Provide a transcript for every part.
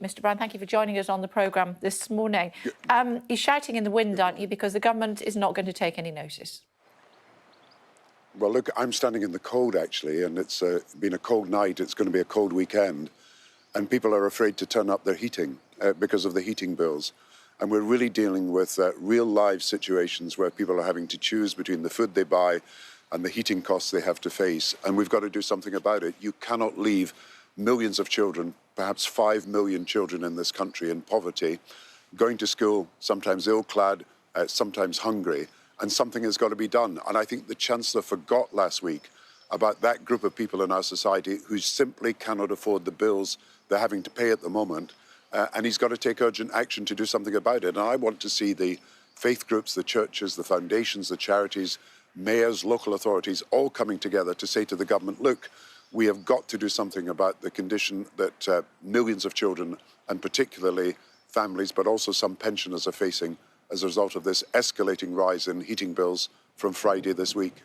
Mr Brown, thank you for joining us on the programme this morning. You're shouting in the wind, aren't you, because the government is not going to take any notice? Well, look, I'm standing in the cold, actually, and it's been a cold night. It's going to be a cold weekend, and people are afraid to turn up their heating because of the heating bills. And we're really dealing with real live situations where people are having to choose between the food they buy and the heating costs they have to face. And we've got to do something about it. You cannot leave millions of children, perhaps 5 million children in this country in poverty, going to school, sometimes ill-clad, sometimes hungry, and something has got to be done. And I think the Chancellor forgot last week about that group of people in our society who simply cannot afford the bills they're having to pay at the moment. And he's got to take urgent action to do something about it. And I want to see the faith groups, the churches, the foundations, the charities, mayors, local authorities, all coming together to say to the government, look, we have got to do something about the condition that millions of children, and particularly families, but also some pensioners are facing as a result of this escalating rise in heating bills from Friday this week.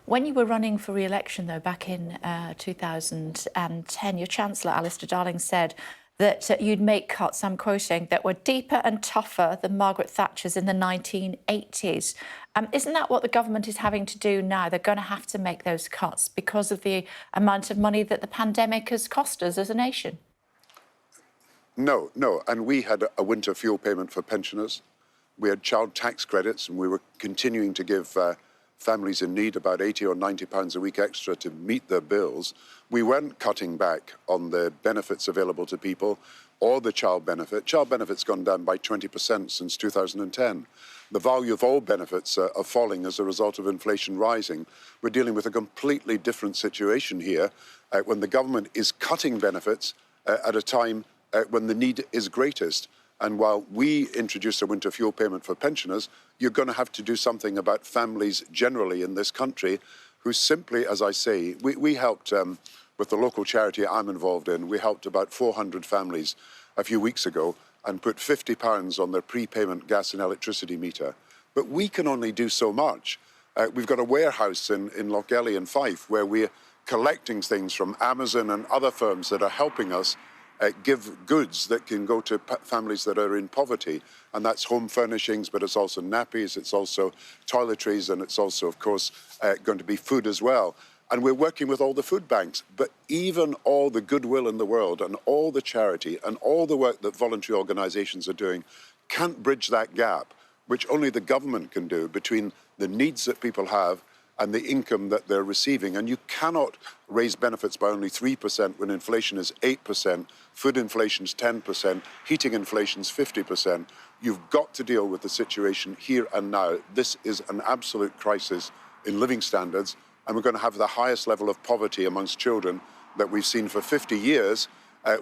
When you were running for re-election, though, back in 2010, your Chancellor, Alistair Darling, said that you'd make cuts, I'm quoting, that were deeper and tougher than Margaret Thatcher's in the 1980s. Isn't that what the government is having to do now? They're going to have to make those cuts because of the amount of money that the pandemic has cost us as a nation. No. And we had a winter fuel payment for pensioners. We had child tax credits, and we were continuing to give families in need about £80 or £90 a week extra to meet their bills. We weren't cutting back on the benefits available to people or the child benefit. Child benefit's gone down by 20% since 2010. The value of all benefits are falling as a result of inflation rising. We're dealing with a completely different situation here when the government is cutting benefits at a time when the need is greatest. And while we introduced a winter fuel payment for pensioners, you're going to have to do something about families generally in this country who simply, as I say, we helped with the local charity I'm involved in, we helped about 400 families a few weeks ago and put £50 on their prepayment gas and electricity meter. But we can only do so much. We've got a warehouse in Lochgelly in Fife where we're collecting things from Amazon and other firms that are helping us give goods that can go to families that are in poverty. And that's home furnishings, but it's also nappies, it's also toiletries, and it's also, of course, going to be food as well. And we're working with all the food banks. But even all the goodwill in the world and all the charity and all the work that voluntary organisations are doing can't bridge that gap, which only the government can do, between the needs that people have and the income that they're receiving. And you cannot raise benefits by only 3% when inflation is 8%, food inflation is 10%, heating inflation is 50%. You've got to deal with the situation here and now. This is an absolute crisis in living standards, and we're going to have the highest level of poverty amongst children that we've seen for 50 years,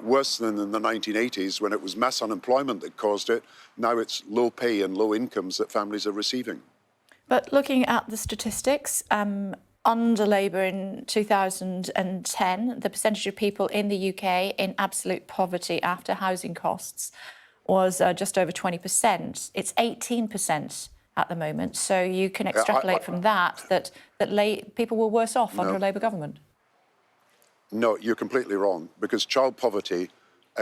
worse than in the 1980s when it was mass unemployment that caused it. Now it's low pay and low incomes that families are receiving. But looking at the statistics, under Labour in 2010, the percentage of people in the UK in absolute poverty after housing costs was just over 20%. It's 18% at the moment. So you can extrapolate from that people were worse off under a Labour government. No, you're completely wrong, because child poverty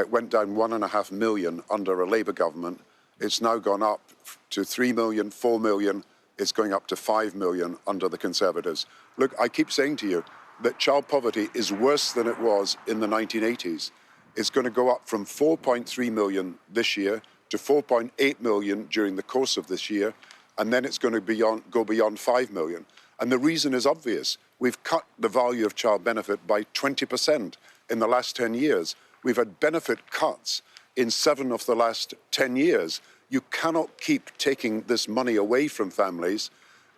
went down 1.5 million under a Labour government. It's now gone up to 3 million, 4 million. It's going up to 5 million under the Conservatives. Look, I keep saying to you that child poverty is worse than it was in the 1980s. It's going to go up from 4.3 million this year to 4.8 million during the course of this year, and then it's going to go beyond 5 million. And the reason is obvious. We've cut the value of child benefit by 20% in the last 10 years. We've had benefit cuts in 7 of the last 10 years. You cannot keep taking this money away from families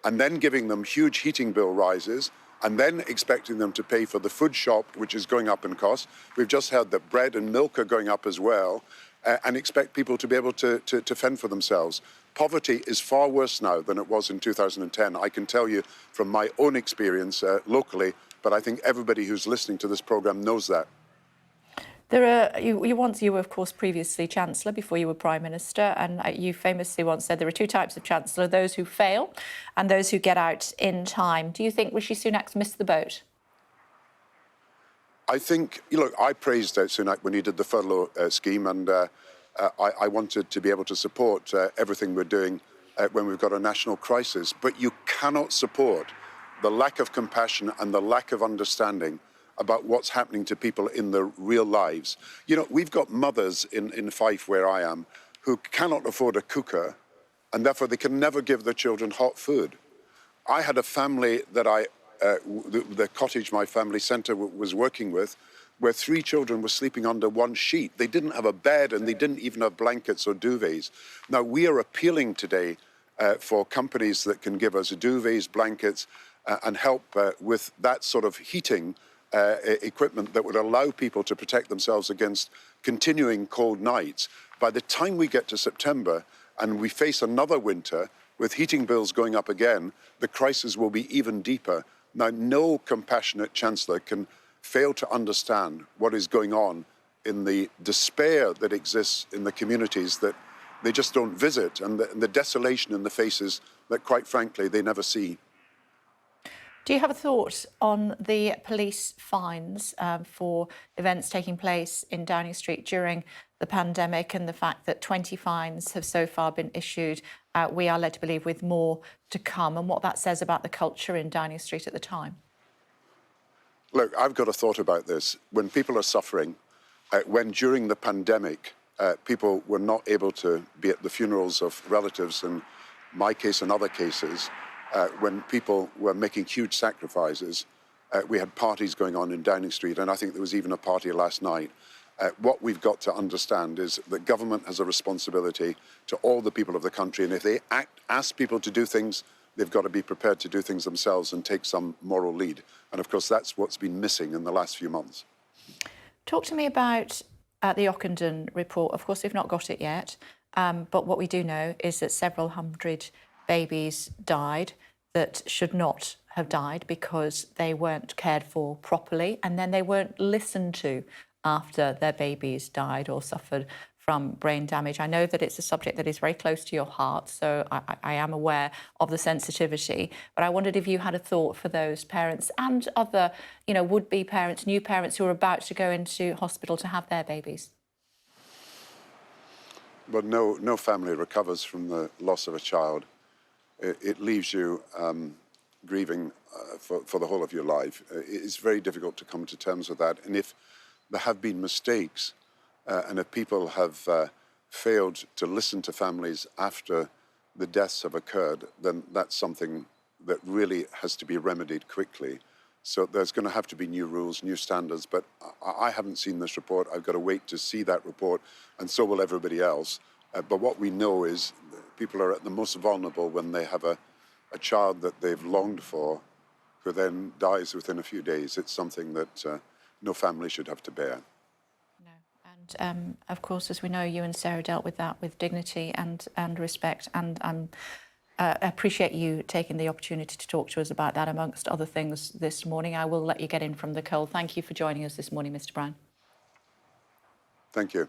and then giving them huge heating bill rises and then expecting them to pay for the food shop, which is going up in cost. We've just heard that bread and milk are going up as well, and expect people to be able to fend for themselves. Poverty is far worse now than it was in 2010. I can tell you from my own experience locally, but I think everybody who's listening to this programme knows that. You were, of course, previously Chancellor before you were Prime Minister, and you famously once said there are 2 types of Chancellor, those who fail and those who get out in time. Do you think Rishi Sunak's missed the boat? I think, look, I praised Sunak when he did the furlough scheme, and I wanted to be able to support everything we're doing when we've got a national crisis. But you cannot support the lack of compassion and the lack of understanding about what's happening to people in their real lives. You know, we've got mothers in Fife, where I am, who cannot afford a cooker, and therefore they can never give their children hot food. I had a family that the cottage my family centre was working with, where 3 children were sleeping under one sheet. They didn't have a bed, and they didn't even have blankets or duvets. Now, we are appealing today for companies that can give us duvets, blankets, and help with that sort of heating equipment that would allow people to protect themselves against continuing cold nights. By the time we get to September and we face another winter with heating bills going up again, the crisis will be even deeper. Now, no compassionate chancellor can fail to understand what is going on in the despair that exists in the communities that they just don't visit, and the desolation in the faces that, quite frankly, they never see. Do you have a thought on the police fines for events taking place in Downing Street during the pandemic, and the fact that 20 fines have so far been issued? We are led to believe with more to come, and what that says about the culture in Downing Street at the time? Look, I've got a thought about this. When people are suffering, when during the pandemic, people were not able to be at the funerals of relatives, in my case and other cases, when people were making huge sacrifices, we had parties going on in Downing Street, and I think there was even a party last night. What we've got to understand is that government has a responsibility to all the people of the country, and if they ask people to do things, they've got to be prepared to do things themselves and take some moral lead. And of course, that's what's been missing in the last few months. Talk to me about the Ockenden report. Of course, we've not got it yet, but what we do know is that several hundred babies died that should not have died because they weren't cared for properly, and then they weren't listened to after their babies died or suffered from brain damage. I know that it's a subject that is very close to your heart, so I am aware of the sensitivity, but I wondered if you had a thought for those parents and other, would-be parents, new parents who are about to go into hospital to have their babies. But no family recovers from the loss of a child. It leaves you grieving for the whole of your life. It's very difficult to come to terms with that. And if there have been mistakes, and if people have failed to listen to families after the deaths have occurred, then that's something that really has to be remedied quickly. So there's going to have to be new rules, new standards. But I haven't seen this report. I've got to wait to see that report, and so will everybody else. But what we know is people are at the most vulnerable when they have a child that they've longed for, who then dies within a few days. It's something that no family should have to bear. No, and of course, as we know, you and Sarah dealt with that with dignity and respect, and I appreciate you taking the opportunity to talk to us about that, amongst other things, this morning. I will let you get in from the cold. Thank you for joining us this morning, Mr. Brown. Thank you.